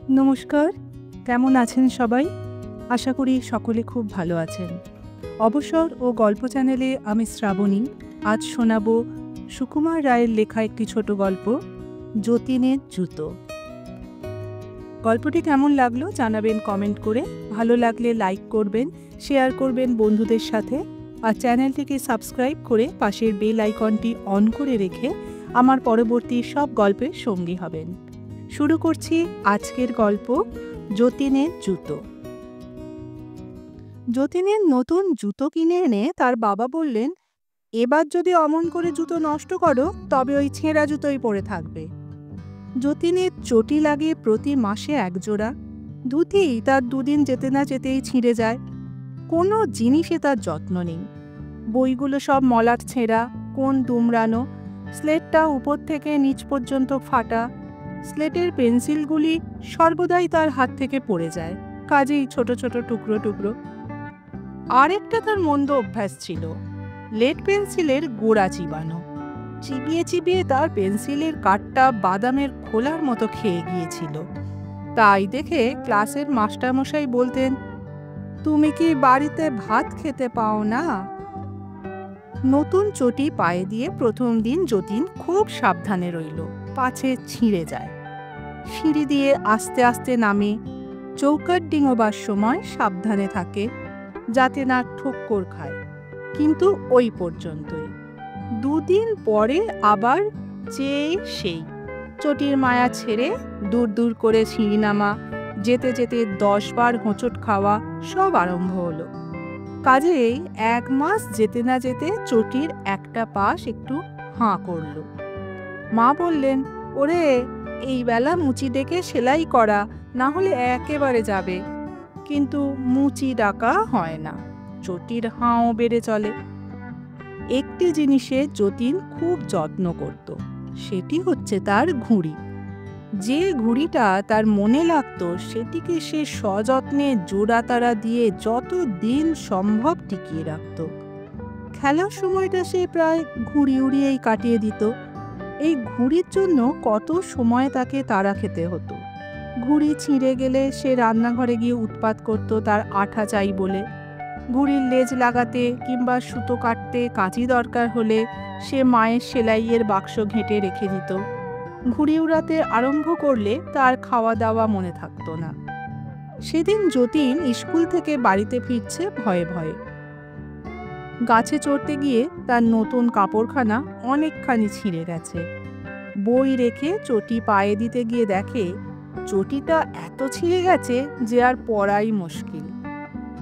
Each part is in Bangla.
নমস্কার, কেমন আছেন সবাই? আশা করি সকলে খুব ভালো আছেন। অবসর ও গল্প চ্যানেলে আমি শ্রাবণী। আজ শোনাব সুকুমার রায়ের লেখা একটি ছোট গল্প, যতীনের জুতো। গল্পটি কেমন লাগলো জানাবেন কমেন্ট করে। ভালো লাগলে লাইক করবেন, শেয়ার করবেন বন্ধুদের সাথে, আর চ্যানেলটিকে সাবস্ক্রাইব করে পাশের বেল আইকনটি অন করে রেখে আমার পরবর্তী সব গল্পের সঙ্গী হবেন। শুরু করছি আজকের গল্প, যতীনের জুতো। যতীনের নতুন জুতো কিনে এনে তার বাবা বললেন, এবার যদি অমন করে জুতো নষ্ট করো তবে ওই ছেঁড়া জুতোই পরে থাকবে। যতীনের চটি লাগে প্রতি মাসে এক জোড়া, ধুতেই তার দুদিন যেতে না যেতেই ছিঁড়ে যায়। কোনো জিনিসে তার যত্ন নেই। বইগুলো সব মলাট ছেঁড়া, কোন দুমড়ানো, স্লেটটা উপর থেকে নিচ পর্যন্ত ফাটা। স্লেটের পেন্সিলগুলি সর্বদাই তার হাত থেকে পড়ে যায়, কাজেই ছোট ছোট টুকরো টুকরো। আরেকটা তার মন্দ অভ্যাস ছিল, লেড পেন্সিলের গোড়া চিবানো। চিবিয়ে চিবিয়ে তার পেন্সিলের কাঠটা বাদামের খোলার মতো খেয়ে গিয়েছিল। তাই দেখে ক্লাসের মাস্টারমশাই বলতেন, তুমি কি বাড়িতে ভাত খেতে পাও না? নতুন চটি পায়ে দিয়ে প্রথম দিন যতীন খুব সাবধানে রইল, পাছে ছিঁড়ে যায়। সিঁড়ি দিয়ে আস্তে আস্তে নামে, চৌকাঠ ডিঙোবার সময় সাবধানে থাকে যাতে না ঠোক্কর খায়, কিন্তু ওই পর্যন্তই। দুদিন পরে আবার সেই চটির মায়া ছেড়ে দূর দূর করে সিঁড়ি নামা, যেতে যেতে 10 বার হোঁচট খাওয়া সব আরম্ভ হলো। কাজেই 1 মাস যেতে না যেতে চটির একটা পাশ একটু হাঁ করল। মা বললেন, ওরে এই বেলা মুচি ডেকে সেলাই করা, না হলে একেবারে যাবে। কিন্তু মুচি ডাকা হয় না, চটির হাঁও বেড়ে চলে। একটি জিনিসে যতীন খুব যত্ন করত, সেটি হচ্ছে তার ঘুড়ি। যে ঘুড়িটা তার মনে লাগত সেটিকে সে সযত্নে জোড়াতাড়া দিয়ে যত দিন সম্ভব টিকিয়ে রাখত। খেলার সময়টা সে প্রায় ঘুড়ি উড়িয়েই কাটিয়ে দিত। এই ঘুড়ির জন্য কত সময় তাকে তাড়া খেতে হতো। ঘুড়ি ছিঁড়ে গেলে সে রান্নাঘরে গিয়ে উৎপাত করত তার আঠা চাই বলে। ঘুড়ির লেজ লাগাতে কিংবা সুতো কাটতে কাঁচি দরকার হলে সে মায়ের সেলাইয়ের বাক্স ঘেঁটে রেখে দিত। ঘুড়ি উড়াতে আরম্ভ করলে তার খাওয়া দাওয়া মনে থাকতো না। সেদিন যতীন স্কুল থেকে বাড়িতে ফিরছে ভয়ে ভয়ে। গাছে চড়তে গিয়ে তার নতুন কাপড়খানা অনেকখানি ছিঁড়ে গেছে। বই রেখে চটি পায়ে দিতে গিয়ে দেখে চটিটা এত ছিঁড়ে গেছে যে আর পরাই মুশকিল।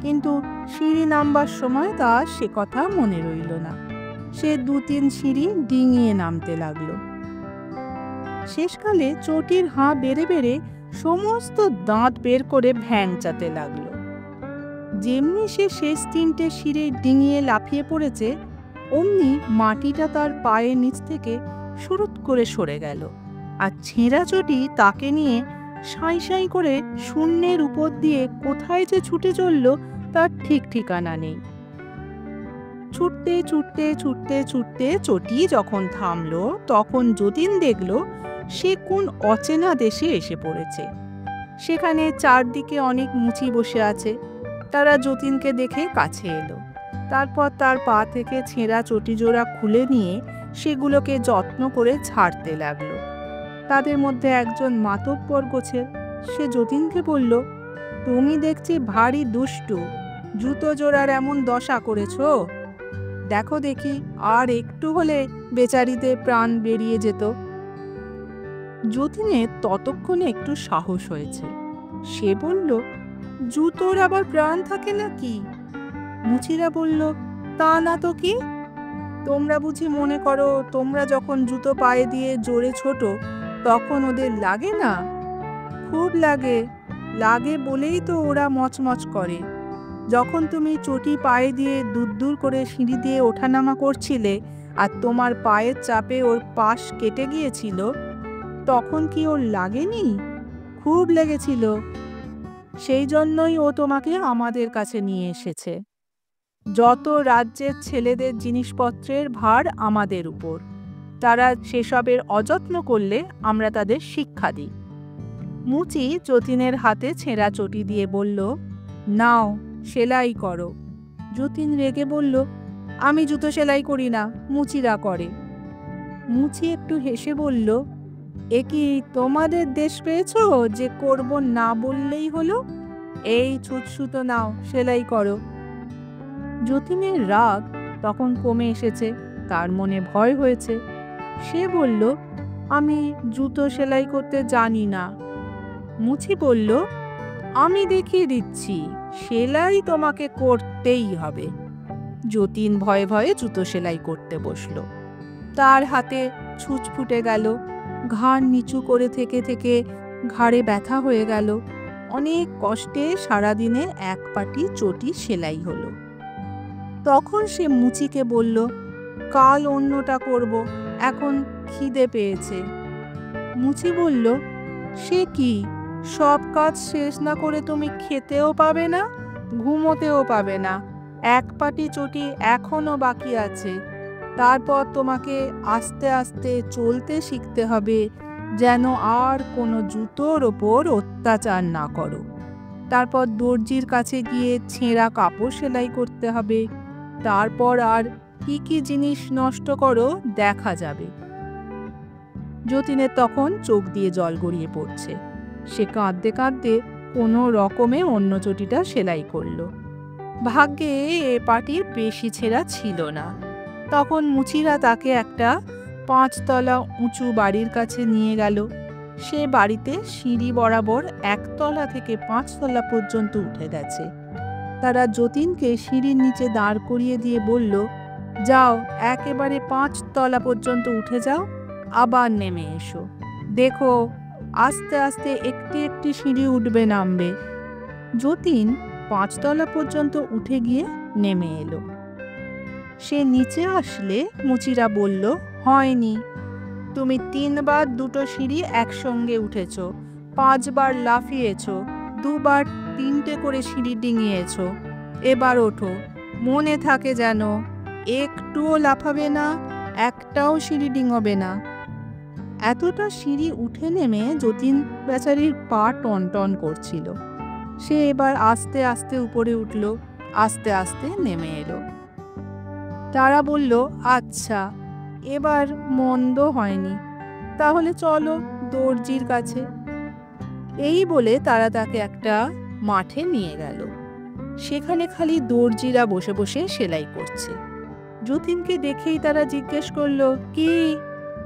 কিন্তু সিঁড়ি নামবার সময় তার সে কথা মনে রইল না। সে 2-3 সিঁড়ি ডিঙিয়ে নামতে লাগলো। শেষকালে চটির হাঁ বেড়ে বেড়ে সমস্ত দাঁত বের করে ভ্যাংচাতে লাগলো। যেমনি সে শেষ 3টে সিঁড়ি ডিঙিয়ে লাফিয়ে পড়েছে, অমনি মাটিটা তার পায়ের নিচ থেকে সুরুত করে সরে গেল, আর ছেঁড়া চটি তাকে নিয়ে সাঁই সাঁই করে শূন্যের উপর দিয়ে কোথায় যে ছুটে চলল তার ঠিক ঠিকানা নেই। ছুটতে ছুটতে ছুটতে ছুটতে চটি যখন থামলো, তখন যতীন দেখল সে কোন অচেনা দেশে এসে পড়েছে। সেখানে চারদিকে অনেক মুচি বসে আছে। তারা যতীনকে দেখে কাছে এলো। তারপর তার পা থেকে ছেঁড়া চটি জোড়া খুলে নিয়ে সেগুলোকে যত্ন করে ছাড়তে লাগলো। তাদের মধ্যে একজন মাতব্বর গোছের, সে যতীনকে বলল, তুমি দেখছি ভারী দুষ্টু, জুতো জোড়ার এমন দশা করেছ। দেখো দেখি, আর একটু হলে বেচারিদের প্রাণ বেরিয়ে যেত। যতীনের ততক্ষণে একটু সাহস হয়েছে। সে বলল, জুতোর আবার প্রাণ থাকে নাকি? মুচিরা বলল, তা না তো কি? তোমরা বুঝি মনে করো তোমরা যখন জুতো পায়ে দিয়ে জোরে ছোটো তখন ওদের লাগে না? খুব লাগে, লাগে বলেই তো ওরা মচমচ করে। যখন তুমি চটি পায়ে দিয়ে দূর দূর করে সিঁড়ি দিয়ে ওঠানামা করছিলে আর তোমার পায়ের চাপে ওর পাশ কেটে গিয়েছিল, তখন কি ওর লাগেনি? খুব লেগেছিল। সেই জন্যই ও তোমাকে আমাদের কাছে নিয়ে এসেছে। যত রাজ্যের ছেলেদের জিনিসপত্রের ভার আমাদের উপর। তারা সেসবের অযত্ন করলে আমরা তাদের শিক্ষা দিই। মুচি যতীনের হাতে ছেঁড়া চটি দিয়ে বলল, নাও, সেলাই করো। যতীন রেগে বলল, আমি জুতো সেলাই করি না, মুচিরা করে। মুচি একটু হেসে বলল, এ কি তোমাদের দেশ পেয়েছো যে করব না বললেই হলো? এই ছুঁচসুতো নাও, সেলাই করো। যতীনের রাগ তখন কমে এসেছে, তার মনে ভয় হয়েছে। সে বলল, আমি জুতো সেলাই করতে জানি না। মুচি বলল, আমি দেখিয়ে দিচ্ছি, সেলাই তোমাকে করতেই হবে। যতীন ভয়ে ভয়ে জুতো সেলাই করতে বসল। তার হাতে ছুঁচ ফুটে গেল, ঘাড় নিচু করে থেকে থেকে ঘাড়ে ব্যথা হয়ে গেল। অনেক কষ্টে সারাদিনে এক পাটি চটি সেলাই হলো। তখন সে মুচিকে বলল, কাল অন্যটা করব, এখন খিদে পেয়েছে। মুচি বলল, সে কি, সব কাজ শেষ না করে তুমি খেতেও পাবে না, ঘুমোতেও পাবে না। এক পাটি চটি এখনো বাকি আছে। তারপর তোমাকে আস্তে আস্তে চলতে শিখতে হবে, যেন আর কোনো জুতোর ওপর অত্যাচার না করো। তারপর দর্জির কাছে গিয়ে ছেঁড়া কাপড় সেলাই করতে হবে। তারপর আর কি কি জিনিস নষ্ট করো দেখা যাবে। যতীনের তখন চোখ দিয়ে জল গড়িয়ে পড়ছে। সে কাঁদতে কাঁদতে কোনো রকমে অন্য চটিটা সেলাই করলো। ভাগ্যে এ পাটির বেশি ছেঁড়া ছিল না। তখন মুচিরা তাকে একটা 5 তলা উঁচু বাড়ির কাছে নিয়ে গেল। সে বাড়িতে সিঁড়ি বরাবর 1 তলা থেকে 5 তলা পর্যন্ত উঠে গেছে। তারা যতীনকে সিঁড়ির নিচে দাঁড় করিয়ে দিয়ে বলল, যাও, একেবারে 5 তলা পর্যন্ত উঠে যাও, আবার নেমে এসো। দেখো, আস্তে আস্তে একটি একটি সিঁড়ি উঠবে নামবে। যতীন 5 তলা পর্যন্ত উঠে গিয়ে নেমে এলো। সে নিচে আসলে মুচিরা বলল, হয়নি, তুমি 3 বার দুটো সিঁড়ি একসঙ্গে উঠেছ, 5 বার লাফিয়েছ, 2 বার 3টে করে সিঁড়ি ডিঙিয়েছ। এবার ওঠো, মনে থাকে যেন, একটুও লাফাবে না, একটাও সিঁড়ি ডিঙোবে না। এতটা সিঁড়ি উঠে নেমে যতীন বেচারির পা টনটন করছিল। সে এবার আস্তে আস্তে উপরে উঠল, আস্তে আস্তে নেমে এলো। তারা বলল, আচ্ছা, এবার মন্দ হয়নি, তাহলে চলো দর্জির কাছে। এই বলে তারা তাকে একটা মাঠে নিয়ে গেল। সেখানে খালি দর্জিরা বসে বসে সেলাই করছে। যতীনকে দেখেই তারা জিজ্ঞেস করলো, কি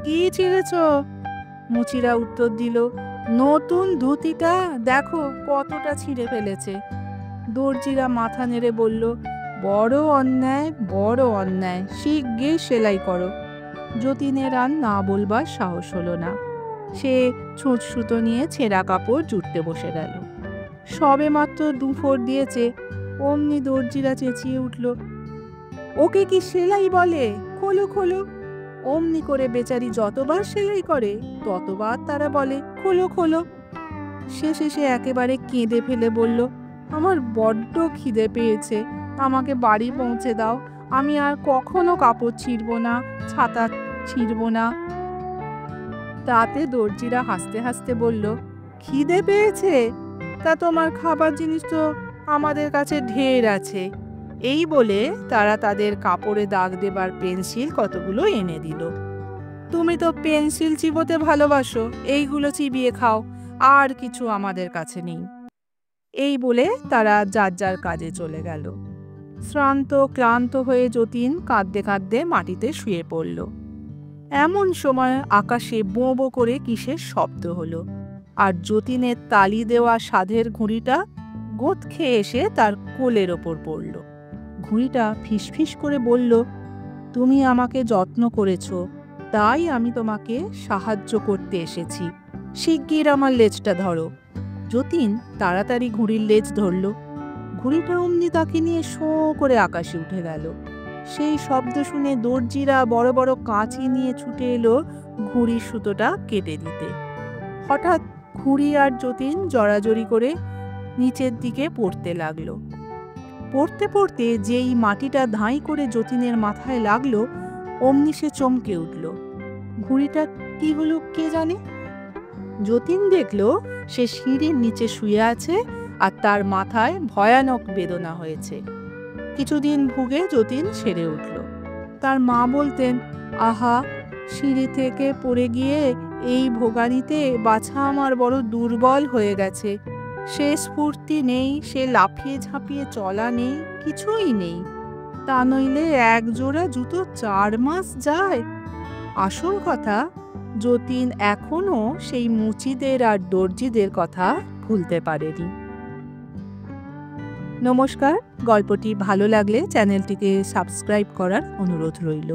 কি ছিঁড়েছ? মুচিরা উত্তর দিল, নতুন ধুতিটা দেখো কতটা ছিঁড়ে ফেলেছে। দর্জিরা মাথা নেড়ে বলল, বড় অন্যায়, বড় অন্যায়, শিগগির সেলাই করো। যতীনের আর না বলবার সাহস হলো না। সে ছুঁচ সুতো নিয়ে ছেঁড়া কাপড় জুটতে বসে গেল। সবে মাত্র 2 ফোঁড় দিয়েছে, অমনি দর্জিরা চেঁচিয়ে উঠল, ওকে কি সেলাই বলে? খোলো খোলো। অমনি করে বেচারি যতবার সেলাই করে ততবার তারা বলে, খোলো খোলো। শেষে সে একেবারে কেঁদে ফেলে বলল, আমার বড্ড খিদে পেয়েছে, আমাকে বাড়ি পৌঁছে দাও, আমি আর কখনো কাপড় ছিঁড়ব না, ছাতা ছিঁড়ব না। তাতে দর্জিরা হাসতে হাসতে বলল, খিদে পেয়েছে? তা তোমার খাবার জিনিস তো আমাদের কাছে ঢের আছে। এই বলে তারা তাদের কাপড়ে দাগ দেবার পেন্সিল কতগুলো এনে দিল। তুমি তো পেন্সিল চিবোতে ভালোবাসো, এইগুলো চিবিয়ে খাও, আর কিছু আমাদের কাছে নেই। এই বলে তারা যার যার কাজে চলে গেল। শ্রান্ত ক্লান্ত হয়ে যতীন কাঁদতে কাঁদতে মাটিতে শুয়ে পড়ল। এমন সময় আকাশে বোঁ বোঁ করে কিসের শব্দ হলো, আর যতীনের তালি দেওয়া সাধের ঘুড়িটা গোঁত খেয়ে এসে তার কোলের ওপর পড়ল। ঘুড়িটা ফিসফিস করে বলল, তুমি আমাকে যত্ন করেছ, তাই আমি তোমাকে সাহায্য করতে এসেছি, শিগগির আমার লেজটা ধরো। যতীন তাড়াতাড়ি ঘুড়ির লেজ ধরল। ঘুড়িটা অমনি তাকে নিয়ে শোঁ করে আকাশে উঠে গেল। সেই শব্দ শুনে দর্জিরা বড় বড় কাঁচি নিয়ে ছুটে এলো ঘুড়ির সুতোটা কেটে দিতে। হঠাৎ ঘুড়ি আর যতীন জড়াজড়ি করে নিচের দিকে পড়তে লাগলো। পড়তে পড়তে যেই মাটিটা ধাঁই করে যতীনের মাথায় লাগলো, অমনি সে চমকে উঠল। ঘুড়িটা কি হলো কে জানে। যতীন দেখল সে সিঁড়ির নিচে শুয়ে আছে আর তার মাথায় ভয়ানক বেদনা হয়েছে। কিছুদিন ভুগে যতীন সেরে উঠল। তার মা বলতেন, আহা, সিঁড়ি থেকে পড়ে গিয়ে এই ভোগানিতে বাছা আমার বড় দুর্বল হয়ে গেছে। সে স্ফূর্তি নেই, সে লাফিয়ে ঝাঁপিয়ে চলা নেই, কিছুই নেই। তা নইলে এক জোড়া জুতো 4 মাস যায়। আসল কথা, যতীন এখনো সেই মুচিদের আর দর্জিদের কথা ভুলতে পারেনি। নমস্কার, গল্পটি ভালো লাগলে চ্যানেলটিকে সাবস্ক্রাইব করার অনুরোধ রইল।